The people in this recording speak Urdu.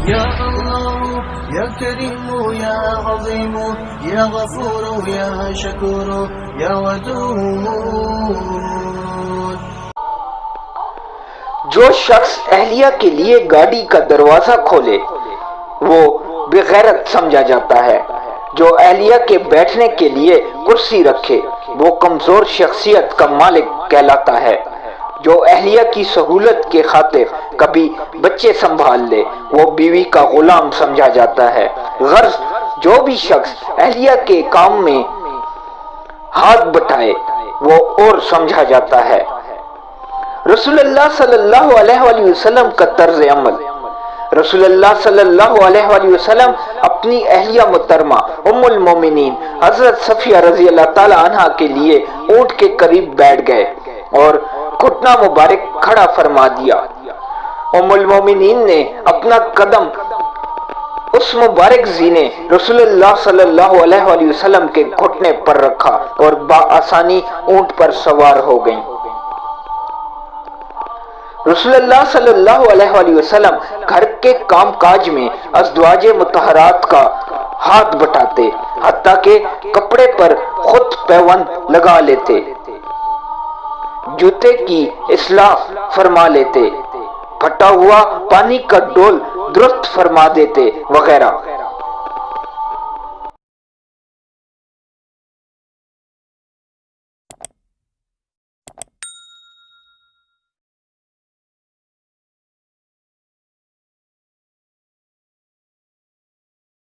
یا اللہ یا کریم یا عظیم یا غفور یا شکور یا ودود۔ جو شخص اہلیہ کے لیے گاڑی کا دروازہ کھولے وہ بے غیرت سمجھا جاتا ہے، جو اہلیہ کے بیٹھنے کے لیے کرسی رکھے وہ کمزور شخصیت کا مالک کہلاتا ہے، جو اہلیہ کی سہولت کے خاطر کبھی بچے سنبھال لے وہ بیوی کا غلام سمجھا جاتا ہے۔ غرض جو بھی شخص اہلیہ کے کام میں ہاتھ بٹائے وہ اور سمجھا جاتا ہے۔ رسول اللہ صلی اللہ علیہ وآلہ وسلم کا طرز عمل۔ رسول اللہ صلی اللہ علیہ وآلہ وسلم اپنی اہلیہ محترمہ ام المومنین حضرت صفیہ رضی اللہ تعالی عنہا کے لیے اونٹ کے قریب بیٹھ گئے اور گھٹنا مبارک کھڑا فرما دیا۔ ام المومنین نے اپنا قدم اس مبارک زینے رسول اللہ صلی اللہ علیہ وآلہ وسلم کے گھٹنے پر رکھا اور بآسانی اونٹ پر سوار ہو گئیں۔ رسول اللہ صلی اللہ علیہ وآلہ وسلم گھر کے کام کاج میں ازواج مطہرات کا ہاتھ بٹاتے، حتیٰ کہ کپڑے پر خود پیوند لگا لیتے، جوتے کی اصلاح فرما لیتے، پھٹا ہوا پانی کا ڈول درست فرما دیتے وغیرہ۔